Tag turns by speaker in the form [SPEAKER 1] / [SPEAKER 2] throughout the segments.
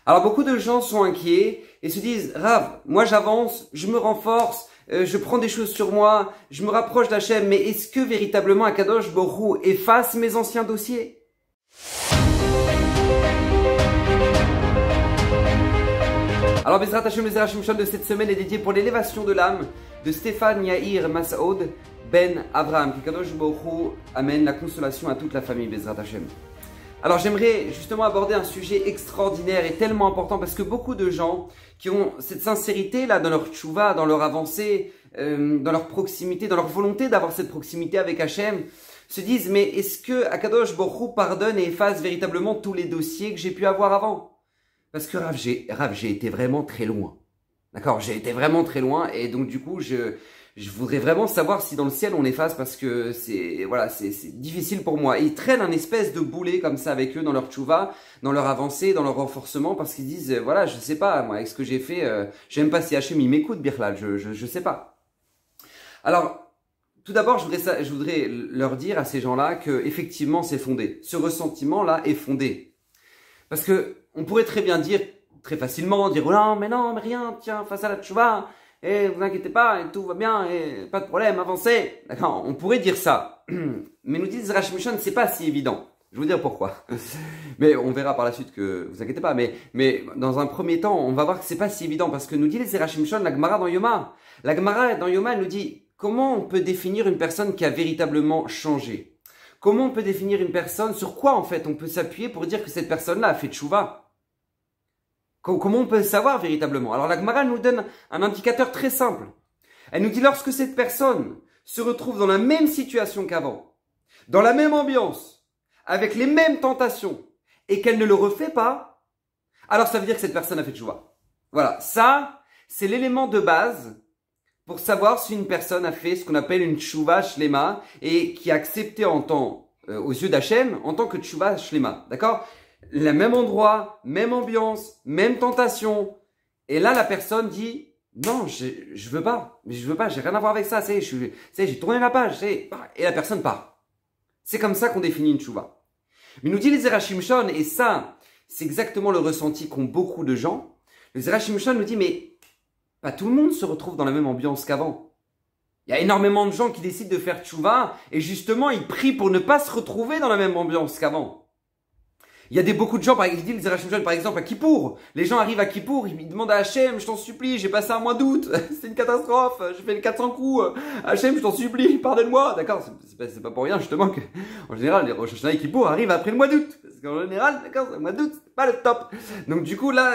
[SPEAKER 1] Alors beaucoup de gens sont inquiets et se disent Rav, moi j'avance, je me renforce, je prends des choses sur moi, je me rapproche d'Hachem, mais est-ce que véritablement Akadosh Borou efface mes anciens dossiers? Alors Bezrat Hashem, le Zerach Shimshon de cette semaine est dédié pour l'élévation de l'âme de Stéphane Yair Masaoud Ben Avraham. Qu'Akadosh Borou amène la consolation à toute la famille Bezrat Hashem. Alors j'aimerais justement aborder un sujet extraordinaire et tellement important parce que beaucoup de gens qui ont cette sincérité là dans leur tchouva, dans leur avancée, dans leur proximité, dans leur volonté d'avoir cette proximité avec Hachem, se disent mais est-ce que Akadosh Borou pardonne et efface véritablement tous les dossiers que j'ai pu avoir avant? Parce que Rav, j'ai été vraiment très loin. D'accord, j'ai été vraiment très loin et donc du coup je voudrais vraiment savoir si dans le ciel on efface parce que c'est difficile pour moi. Ils traînent un espèce de boulet comme ça avec eux dans leur tchouva, dans leur avancée, dans leur renforcement parce qu'ils disent voilà je sais pas moi avec ce que j'ai fait, j'aime pas si Hachem il m'écoute Birlal, je sais pas. Alors tout d'abord je voudrais leur dire à ces gens-là que effectivement c'est fondé. Ce ressentiment là est fondé parce que on pourrait très bien dire très facilement dire oh non mais rien tiens face à la tchouva. Et vous inquiétez pas, et tout va bien, et pas de problème, avancez. D'accord, on pourrait dire ça. Mais nous dit Zerach Shimshon, c'est pas si évident. Je vais vous dire pourquoi. Mais on verra par la suite que vous inquiétez pas. Mais dans un premier temps, on va voir que c'est pas si évident parce que nous dit les Zerach Shimshon, la Gemara dans Yoma. La Gemara dans Yoma, elle nous dit comment on peut définir une personne qui a véritablement changé. Comment on peut définir une personne, sur quoi en fait on peut s'appuyer pour dire que cette personne-là a fait tchouva. Comment on peut le savoir véritablement? Alors la Gemara nous donne un indicateur très simple. Elle nous dit lorsque cette personne se retrouve dans la même situation qu'avant, dans la même ambiance, avec les mêmes tentations, et qu'elle ne le refait pas, alors ça veut dire que cette personne a fait tchouva. Voilà, ça, c'est l'élément de base pour savoir si une personne a fait ce qu'on appelle une tchouva shlema et qui a accepté aux yeux d'Hachem en tant que tchouva shlema. D'accord? Le même endroit, même ambiance, même tentation. Et là, la personne dit, non, je veux pas, j'ai rien à voir avec ça, j'ai tourné la page, et la personne part. C'est comme ça qu'on définit une tchouva. Mais nous dit les Zerach Shimshon, et ça, c'est exactement le ressenti qu'ont beaucoup de gens. Le Zerach Shimshon nous dit, mais pas tout le monde se retrouve dans la même ambiance qu'avant. Il y a énormément de gens qui décident de faire tchouva, et justement, ils prient pour ne pas se retrouver dans la même ambiance qu'avant. Il y a beaucoup de gens, il dit le Zerach Shimshon par exemple à Kippour. Les gens arrivent à Kippour, ils demandent à Hachem, je t'en supplie, j'ai passé un mois d'août, c'est une catastrophe, j'ai fait le 400 coups, Hachem, je t'en supplie, pardonne-moi. D'accord, c'est pas pour rien justement que, en général, les Rosh Hashanah et Kippour arrivent après le mois d'août. Parce qu'en général, d'accord, le mois d'août, c'est pas le top. Donc du coup là,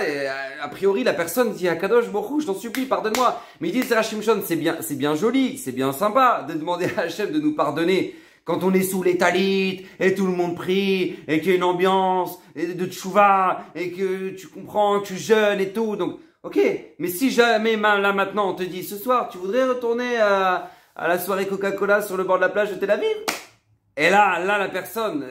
[SPEAKER 1] a priori, la personne dit à Kadosh Borou, je t'en supplie, pardonne-moi. Mais il dit le Zerach Shimshon, c'est bien joli, c'est bien sympa de demander à Hachem de nous pardonner. Quand on est sous les talit, et tout le monde prie, et qu'il y a une ambiance de tchouva, et que tu comprends, tu jeûnes et tout, donc, ok. Mais si jamais, là maintenant, on te dit, ce soir, tu voudrais retourner à la soirée Coca-Cola sur le bord de la plage de Tel Aviv? Et là, la personne,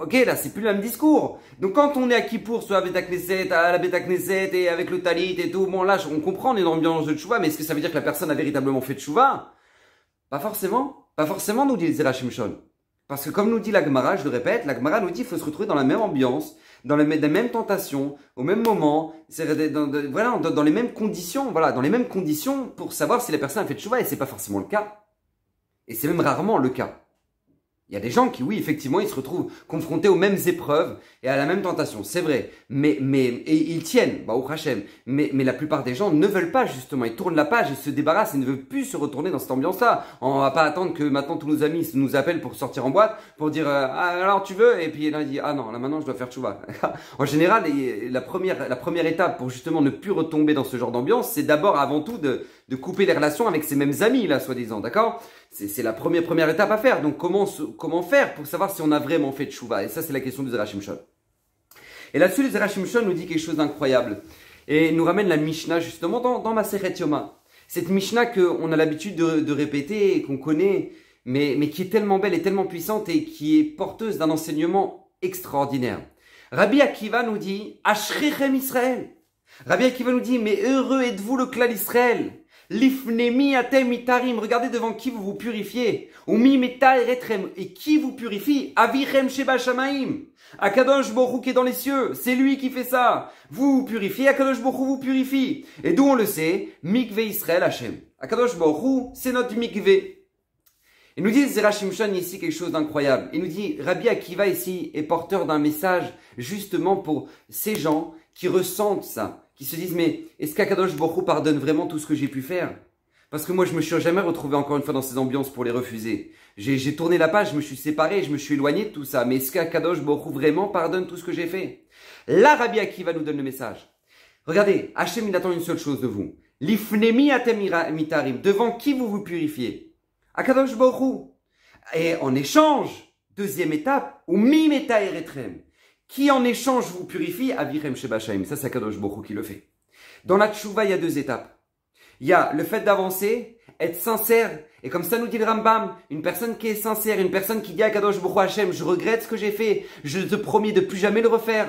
[SPEAKER 1] ok, là, c'est plus le même discours. Donc, quand on est à Kippour, soit à la Beta Knesset, et avec le talit et tout, bon, là, on comprend, on est dans l'ambiance de tchouva, mais est-ce que ça veut dire que la personne a véritablement fait tchouva? Pas forcément. Pas forcément, nous dit le Zerach Shimshon. Parce que comme nous dit la Gemara, je le répète, la Gemara nous dit qu'il faut se retrouver dans la même ambiance, dans les mêmes tentations, au même moment, dans les mêmes conditions, voilà, dans les mêmes conditions pour savoir si la personne a fait tchouva, et c'est pas forcément le cas. Et c'est même rarement le cas. Il y a des gens qui, oui, effectivement, ils se retrouvent confrontés aux mêmes épreuves et à la même tentation. C'est vrai. Et ils tiennent, au Hachem. Mais la plupart des gens ne veulent pas, justement. Ils tournent la page, ils se débarrassent et ne veulent plus se retourner dans cette ambiance-là. On va pas attendre que maintenant tous nos amis nous appellent pour sortir en boîte, pour dire, alors tu veux? Et puis là, il dit, ah non, là maintenant je dois faire tchouva. En général, la première étape pour justement ne plus retomber dans ce genre d'ambiance, c'est d'abord, avant tout, de couper les relations avec ses mêmes amis, là, soi-disant. D'accord? C'est la première étape à faire. Donc, comment faire pour savoir si on a vraiment fait tchouva? Et ça, c'est la question du Zerach Shimshon. Et là-dessus, le Zerach Shimshon nous dit quelque chose d'incroyable. Et nous ramène la Mishnah, justement, dans Masechet Yoma. Cette Mishnah qu'on a l'habitude de répéter et qu'on connaît, mais qui est tellement belle et tellement puissante et qui est porteuse d'un enseignement extraordinaire. Rabbi Akiva nous dit, Ashrechem Israël. Rabbi Akiva nous dit, mais heureux êtes-vous le clan Israël. Lifnemi atem itarim, regardez devant qui vous vous purifiez. Umi meta eretrem, et qui vous purifie? Avirem sheba shamaim. Akadosh Borou qui est dans les cieux, c'est lui qui fait ça. Vous vous purifiez, Akadosh Borou vous purifie. Et d'où on le sait? Mikve Israël Hashem. Akadosh Borou, c'est notre mikve. Il nous dit Zera Shimshon ici quelque chose d'incroyable. Il nous dit Rabbi Akiva ici est porteur d'un message justement pour ces gens qui ressentent ça, qui se disent mais est-ce qu'Akadosh Borou pardonne vraiment tout ce que j'ai pu faire? Parce que moi je me suis jamais retrouvé encore une fois dans ces ambiances pour les refuser. J'ai tourné la page, je me suis séparé, je me suis éloigné de tout ça. Mais est-ce qu'Akadosh Borou vraiment pardonne tout ce que j'ai fait? Là Rabbi Akiva nous donne le message. Regardez, Hachem il attend une seule chose de vous. Lifnemi atem mitarim, devant qui vous vous purifiez? Akadosh Borou. Et en échange, deuxième étape, ou mi meta eretrem, qui en échange vous purifie, avirem sheba shaim. Ça c'est Akadosh Borou qui le fait. Dans la tchouva, il y a deux étapes. Il y a le fait d'avancer, être sincère, et comme ça nous dit le Rambam, une personne qui est sincère, une personne qui dit à Kadosh Borou Hashem, je regrette ce que j'ai fait, je te promets de plus jamais le refaire.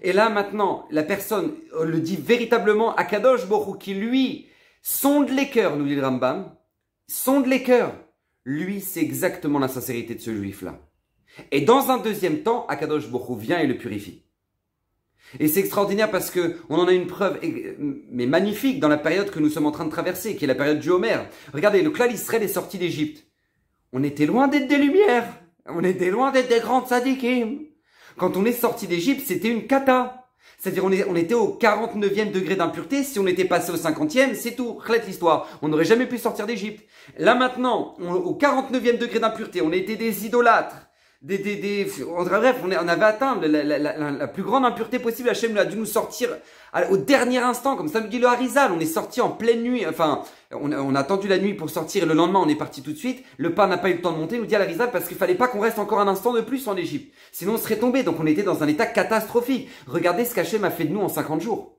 [SPEAKER 1] Et là maintenant, la personne le dit véritablement à Kadosh Borou qui lui sonde les cœurs, nous dit le Rambam, sonde les cœurs. Lui, c'est exactement la sincérité de ce juif-là. Et dans un deuxième temps, Akadosh Borou vient et le purifie. Et c'est extraordinaire parce que on en a une preuve, mais magnifique, dans la période que nous sommes en train de traverser, qui est la période du Homer. Regardez, le clan Israël est sorti d'Égypte. On était loin d'être des lumières. On était loin d'être des grands tzadikim. Quand on est sorti d'Égypte, c'était une cata. C'est-à-dire, on était au 49e degré d'impureté. Si on était passé au 50e, c'est tout. Relève l'histoire. On n'aurait jamais pu sortir d'Égypte. Là maintenant, au 49e degré d'impureté, on était des idolâtres. Bref, on avait atteint la plus grande impureté possible. Hachem a dû nous sortir au dernier instant, comme ça nous dit le Harizal. On est sorti en pleine nuit. Enfin, on a attendu la nuit pour sortir et le lendemain on est parti tout de suite. Le pain n'a pas eu le temps de monter, nous dit Harizal, parce qu'il fallait pas qu'on reste encore un instant de plus en Égypte. Sinon on serait tombé. Donc on était dans un état catastrophique. Regardez ce qu'Hachem a fait de nous en 50 jours.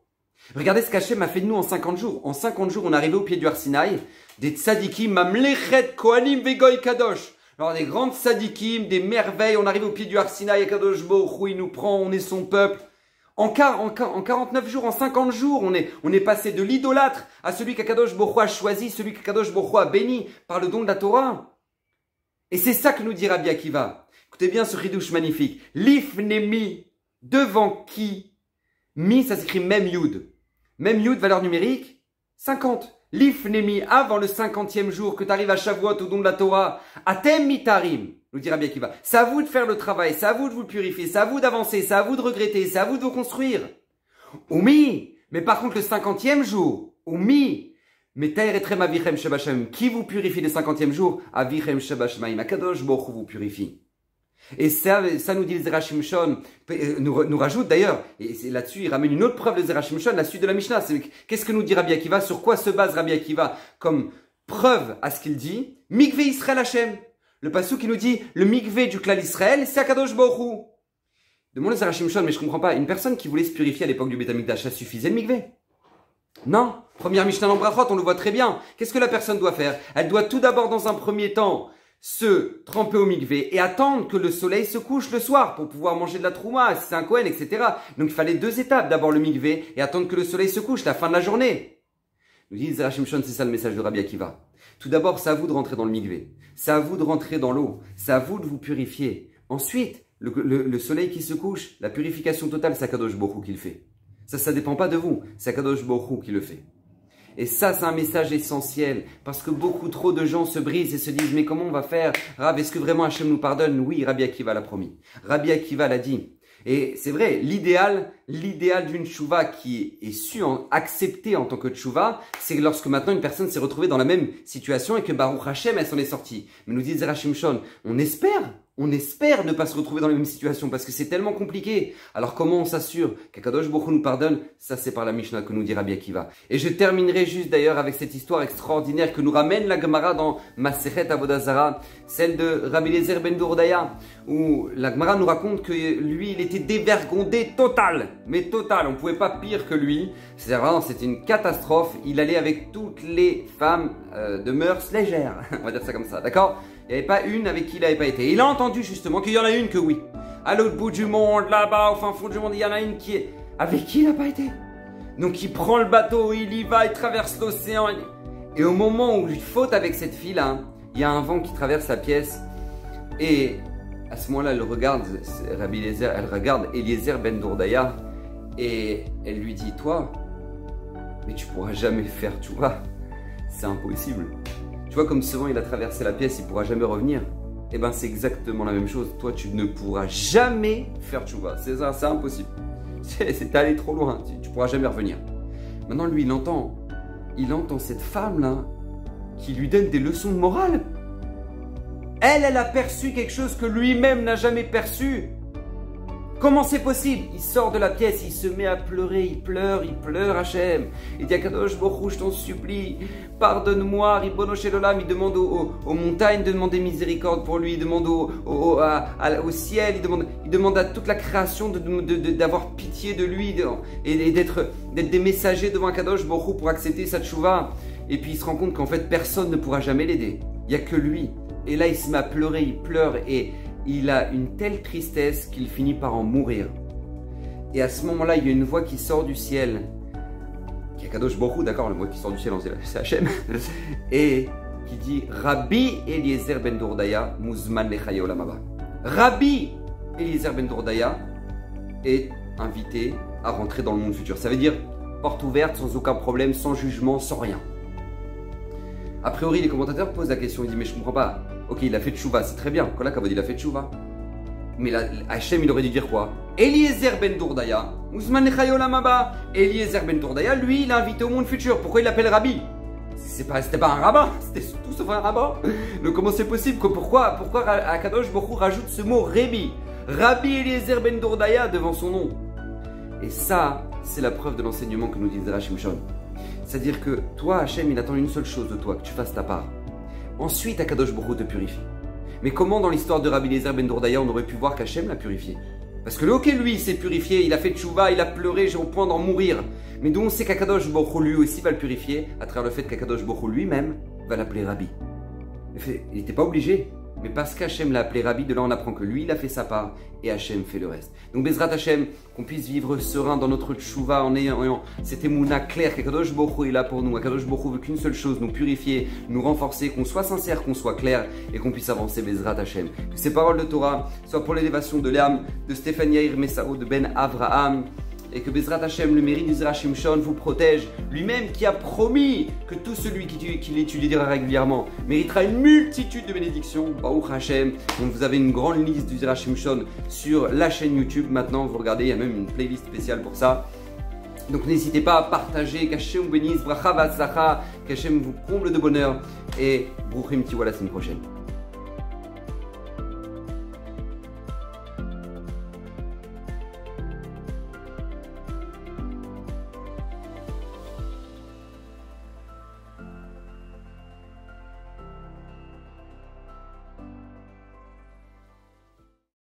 [SPEAKER 1] Regardez ce qu'Hachem a fait de nous en 50 jours. En 50 jours, on est arrivé au pied du Har Sinaï. Des tzadikim, mamlechet, kohanim, vegoy, kadosh. Alors des grandes sadikim, des merveilles, on arrive au pied du Har Sinaï, Akadosh Borou, il nous prend, on est son peuple. En 49 jours, en 50 jours, on est passé de l'idolâtre à celui qu'Akadosh Borou a choisi, celui qu'Akadosh Borou a béni par le don de la Torah. Et c'est ça que nous dit Rabbi Akiva. Écoutez bien ce ridouche magnifique. Lifnemi, devant qui? Mi, ça s'écrit Mem Yud. Mem Yud, valeur numérique, 50. Lifnemi, avant le 50e jour que tu arrives à Shavuot au don de la Torah, atem mitarim, nous dit Rabbi Akiva. C'est à vous de faire le travail, c'est à vous de vous purifier, c'est à vous d'avancer, c'est à vous de regretter, c'est à vous de vous construire. Oumi, mais par contre le 50e jour, Oumi, mais taïretrem avichem shabashmaim, qui vous purifie le 50e jour? Avichem shabashmaim, Akadosh Borou vous purifie. Et ça nous dit le Zera Shimshon, nous rajoute d'ailleurs, et là-dessus il ramène une autre preuve de Zera Shimshon, la suite de la Mishnah. Qu'est-ce que nous dit Rabbi Akiva? Sur quoi se base Rabbi Akiva comme preuve à ce qu'il dit? Mikve Israël Hashem. Le passou qui nous dit, le mikve du clan Israël, c'est Akadosh Borou. Demande le Zera Shimshon, mais je comprends pas. Une personne qui voulait se purifier à l'époque du Beth Amikdash, ça suffisait le mikve? Non. Première Mishnah dans Brachot, on le voit très bien. Qu'est-ce que la personne doit faire? Elle doit tout d'abord dans un premier temps se tremper au mikvé et attendre que le soleil se couche le soir pour pouvoir manger de la trouma, si c'est un Kohen, etc. Donc il fallait deux étapes, d'abord le mikvé et attendre que le soleil se couche, la fin de la journée. Nous dit Zera Shimshon, c'est ça le message de Rabbi Akiva. Tout d'abord, c'est à vous de rentrer dans le mikvé, c'est à vous de rentrer dans l'eau, c'est à vous de vous purifier. Ensuite, le soleil qui se couche, la purification totale, c'est Akadosh Borou qui le fait. Ça dépend pas de vous, c'est Akadosh Borou qui le fait. Et ça, c'est un message essentiel, parce que beaucoup trop de gens se brisent et se disent, mais comment on va faire? Rav, est-ce que vraiment Hachem nous pardonne? Oui, Rabbi Akiva l'a promis. Rabbi Akiva l'a dit. Et c'est vrai, l'idéal d'une tchouva qui est su accepter en tant que tchouva, c'est lorsque maintenant une personne s'est retrouvée dans la même situation et que Baruch Hashem, elle s'en est sortie. Mais nous dit Zera Shimshon, on espère ne pas se retrouver dans la même situation parce que c'est tellement compliqué. Alors comment on s'assure qu'Akadosh Borou nous pardonne? Ça c'est par la Mishnah que nous dit Rabbi Akiva. Et je terminerai juste d'ailleurs avec cette histoire extraordinaire que nous ramène la Gemara dans Masechet Avodah Zara, celle de Rabbi Eliezer ben Dourdaya, où la Gemara nous raconte que lui il était dévergondé total. Mais total, on ne pouvait pas pire que lui. C'est vraiment, c'était une catastrophe. Il allait avec toutes les femmes de mœurs légères. On va dire ça comme ça, d'accord? Il n'y avait pas une avec qui il n'avait pas été. Et il a entendu justement qu'il y en a une que oui. À l'autre bout du monde, là-bas, au fin fond du monde, il y en a une qui est avec qui il n'a pas été. Donc il prend le bateau, il y va, il traverse l'océan. Et au moment où il faute avec cette fille-là, il y a un vent qui traverse la pièce. Et à ce moment-là, elle regarde Rabbi Eliezer, elle regarde Eliezer ben Dourdaya. Et elle lui dit, toi, mais tu pourras jamais faire tchouva. C'est impossible. Tu vois, comme ce vent, il a traversé la pièce, il pourra jamais revenir. Eh ben, c'est exactement la même chose. Toi, tu ne pourras jamais faire tchouva. C'est ça, c'est impossible. C'est allé trop loin. Tu pourras jamais revenir. Maintenant, lui, il entend cette femme-là qui lui donne des leçons de morale. Elle a perçu quelque chose que lui-même n'a jamais perçu. Comment c'est possible? Il sort de la pièce, il se met à pleurer, il pleure Hachem. Il dit à Kadosh Baruch Hu, je t'en supplie, pardonne-moi, Ribono Shel Olam. Il demande aux montagnes de demander miséricorde pour lui, il demande au ciel, il demande à toute la création d'avoir pitié de lui et d'être des messagers devant Kadosh Baruch Hu pour accepter sa tchouva. Et puis il se rend compte qu'en fait personne ne pourra jamais l'aider, il n'y a que lui. Et là il se met à pleurer, il pleure et il a une telle tristesse qu'il finit par en mourir. Et à ce moment-là, il y a une voix qui sort du ciel, qui est Kadosh Baruch Hu, d'accord, la voix qui sort du ciel, c'est Hachem, et qui dit Rabbi Eliezer ben Dourdaya, Muzman Lechaye Olam Haba. Rabbi Eliezer ben Dourdaya est invité à rentrer dans le monde futur. Ça veut dire porte ouverte, sans aucun problème, sans jugement, sans rien. A priori, les commentateurs posent la question, ils disent mais je comprends pas. Ok, il a fait tchouva, c'est très bien. Kola Kavod, il a fait tchouva. Mais là, Hachem, il aurait dû dire quoi? Eliezer ben Dourdaya, Muzman Lechaye Olam Haba. Eliezer ben Dourdaya, lui, il a invité au monde futur. Pourquoi il l'appelle Rabbi? C'était pas un rabbin, c'était tout sauf un rabbin. Donc comment c'est possible? Pourquoi Akadosh Baruch Hu rajoute ce mot Rabbi? Rabbi Eliezer ben Dourdaya devant son nom. Et ça, c'est la preuve de l'enseignement que nous dit Zera Shimshon. C'est-à-dire que toi, Hachem, il attend une seule chose de toi, que tu fasses ta part. Ensuite, Akadosh Baruch Hu te purifie. Mais comment dans l'histoire de Rabbi Eliezer ben Dourdaya, on aurait pu voir qu'Hachem l'a purifié? Parce que ok, lui, il s'est purifié, il a fait tchouva, il a pleuré, j'ai au point d'en mourir. Mais d'où on sait qu'Akadosh Baruch Hu lui aussi va le purifier, à travers le fait qu'Akadosh Baruch Hu lui-même va l'appeler Rabbi. Il n'était pas obligé. Mais parce qu'Hachem l'a appelé Rabbi, de là on apprend que lui il a fait sa part et Hachem fait le reste. Donc Bezrat Hachem, qu'on puisse vivre serein dans notre tchouva en ayant cette émouna claire qu'Akadosh Baruch Hu est là pour nous. Akadosh Baruch Hu veut qu'une seule chose, nous purifier, nous renforcer, qu'on soit sincère, qu'on soit clair et qu'on puisse avancer Bezrat Hachem. Que ces paroles de Torah soient pour l'élévation de l'âme de Stéphane Yair Messaoud, de Ben Avraham. Et que Bezrat Hachem, le mérite du Zera Shimshon, vous protège. Lui-même qui a promis que tout celui qui l'étudiera régulièrement méritera une multitude de bénédictions. Baruch Hachem. Donc vous avez une grande liste du Zera Shimshon sur la chaîne YouTube. Maintenant, vous regardez, il y a même une playlist spéciale pour ça. Donc n'hésitez pas à partager, qu'Hachem vous bénisse, bracha v'atzlacha, qu'Hachem vous comble de bonheur. Et Bruchim Tiwa la semaine prochaine.